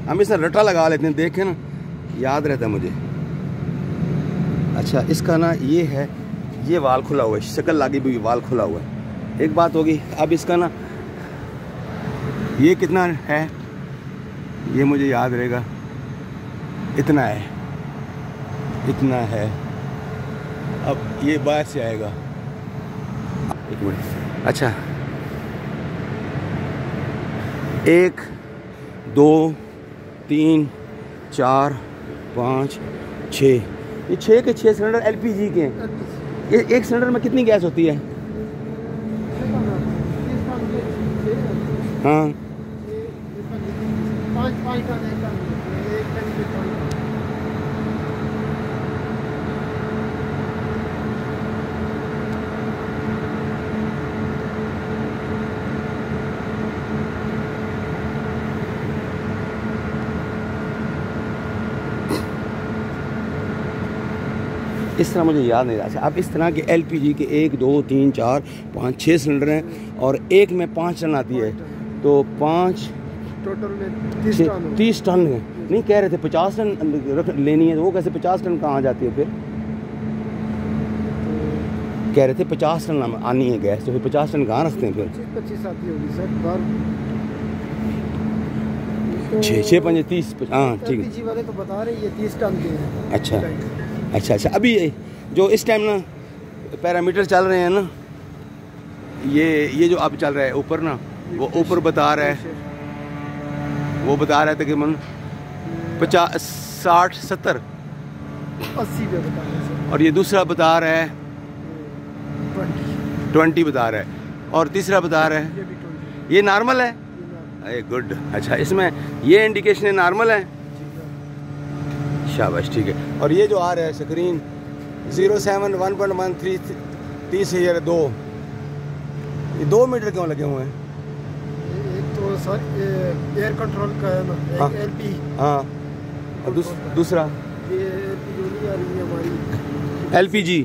हम इसमें रटा लगा लेते हैं, देखें ना, याद रहता है मुझे। अच्छा, इसका ना ये है, ये वाल खुला हुआ है, शक्ल लगी हुई, वाल खुला हुआ है। एक बात होगी। अब इसका ना ये कितना है ये मुझे याद रहेगा, इतना है, इतना है। अब ये बाहर से आएगा, एक मिनट। अच्छा, 1 2 3 4 5 6, ये 6 के 6 सिलेंडर एलपीजी के हैं। ये एक सिलेंडर में कितनी गैस होती है? हाँ, इस तरह मुझे याद नहीं रहा। अच्छा, अब इस तरह के एलपीजी के 1 2 3 4 5 6 सिलेंडर हैं और एक में 5 टन आती है, तो 5 टोटल में 30 टन है। नहीं, कह रहे थे 50 टन लेनी है, तो वो कैसे 50 टन कहाँ जाती है फिर? कह रहे थे 50 टन आनी है गैस, तो फिर 50 टन कहाँ रखते हैं फिर? 25 आती होगी सर, 6 5 30। हाँ ठीक है। एलपीजी वाले तो बता रहे हैं 30 टन के हैं। अच्छा अच्छा अच्छा। अभी जो इस टाइम ना पैरामीटर चल रहे हैं ना, ये जो अब चल रहा है ऊपर ना, वो ऊपर बता रहा है, वो बता रहा है तकरीबन 50 60 70 80 पे बता रहे हैं सर। और ये दूसरा बता रहा है 20 बता रहा है, और तीसरा बता रहा है, ये भी 20। ये नॉर्मल है। अरे गुड। अच्छा, इसमें ये इंडिकेशन नॉर्मल है, शाबाश, ठीक है। और ये जो आ रहा है स्क्रीन 07 1.13 30 है, 2, ये 2 मीटर क्यों लगे हुए हैं? एक तो सर एयर कंट्रोल का है ना, हाँ, एक एलपी। हाँ, और दूसरा ये एलपी आ रही है हमारी, एलपीजी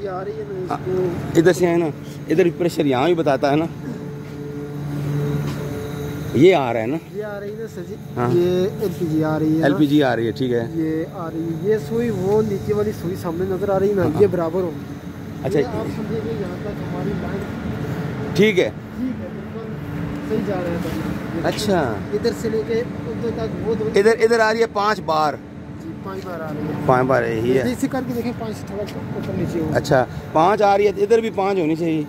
आ रही है ना, इसको इधर से है ना, इधर प्रेशर यहाँ भी बताता है ना, ये आ रहा है ना, ये आ रही है सर जी। हाँ, ये एलपीजी आ रही है, एलपीजी आ रही है, ठीक है। ये आ रही है, ये सुई वो नीचे वाली सुई सामने नजर आ रही है ना, ये बराबर होगी। अच्छा, ये आप समझिए यहाँ तक हमारी लाइन ठीक है, बिल्कुल सही जा रहा है। अच्छा, इधर से लेके उधर तक वो इधर आ रही है 5 बार, 5 बार आ रही है, 5 बार यही है। इसी करके देखें 5 थोड़ा ऊपर नीचे हो। अच्छा, 5 आ रही है, इधर भी 5 होनी चाहिए।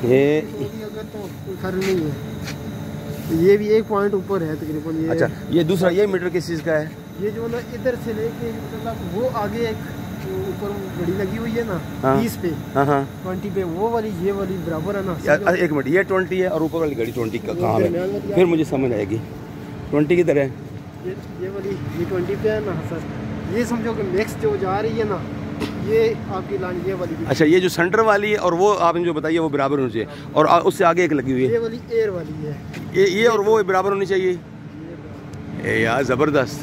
ये अगर तो कोई फर्क नहीं है, ये भी 1 पॉइंट ऊपर है तकरीबन। ये अच्छा, ये दूसरा ये मीटर किस चीज़ का है? ये जो ना इधर से लेके मतलब वो आगे एक ऊपर घड़ी लगी हुई है ना, हाँ, 30 पे, हाँ हाँ, 20 पे, वो वाली ये वाली बराबर है ना। एक मिनट, ये 20 है और ऊपर वाली घड़ी 20 का कहाँ है? फिर मुझे समझ आएगी। 20 किधर है? ये वाली ये 20 पे है ना सर। ये समझो कि नेक्स्ट जो जा रही है ना, ये आपकी लाइन ये वाली। अच्छा, ये जो सेंटर वाली है और वो आपने जो बताई है वो बराबर होनी चाहिए, और उससे आगे एक लगी हुई है, ये वाली एयर वाली है, ये और वो बराबर होनी चाहिए। ए यार ज़बरदस्त।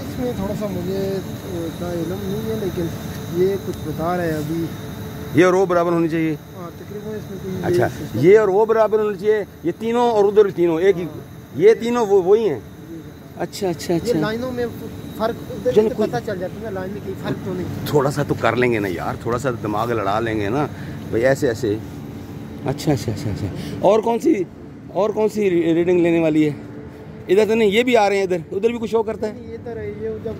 इसमें थोड़ा सा मुझे इतना इल्म नहीं है, लेकिन ये कुछ बता रहे हैं अभी। ये और वो बराबर होनी चाहिए। हाँ, तकरीबन इसमें कोई अच्छा, ये और वो बराबर होनी चाहिए, ये तीनों और उधर तीनों एक ही, ये तीनों वही हैं। अच्छा अच्छा अच्छा, लाइनों में फर्क पता चल जाता है ना, लाइन में कोई फर्क तो नहीं। थोड़ा सा तो कर लेंगे ना यार, थोड़ा सा दिमाग लड़ा लेंगे ना भाई, ऐसे ऐसे। अच्छा अच्छा अच्छा अच्छा। और कौन सी रीडिंग लेने वाली है? इधर तो नहीं, ये भी आ रहे हैं, इधर उधर भी कुछ शो करता है। ये तो ये जब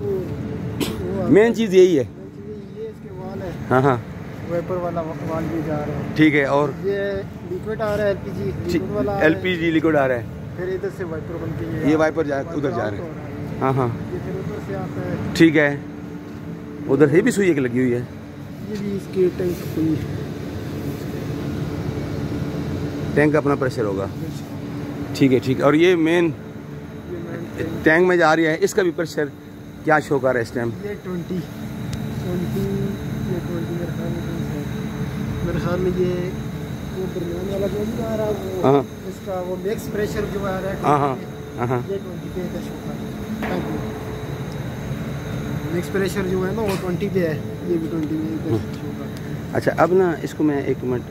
मेन चीज़ यही है। ये इसके वाल है, हाँ हाँ, वेपर वाला वाल भी जा रहा है, ठीक है। और ये लिक्विड आ रहा है, एलपीजी वाला, एलपीजी लिक्विड आ रहा है, फिर इधर से वाइपर बन के ये वाइपर उधर जा रहे हैं। हाँ हाँ, ये फिर उधर से आता है, ठीक है। उधर से भी सुई एक लगी हुई है, ये भी इसके टैंक सुई, टैंक का अपना प्रेशर होगा, ठीक है ठीक है। और ये मेन टैंक में जा रही है, इसका भी प्रेशर क्या शो कर रहा है इस टाइम? ये 20 मेरे ख्याल में ये वो दरमियान वाला जो भी आ रहा है, वो इसका वो मैक्स प्रेशर जो आ रहा है, हाँ हाँ हाँ, ये 20 पे का शो कर रहा है। मैक्स प्रेशर जो है ना वो 20 पे है, ये भी 20 पे शो कर रहा है। अच्छा, अब ना इसको मैं 1 मिनट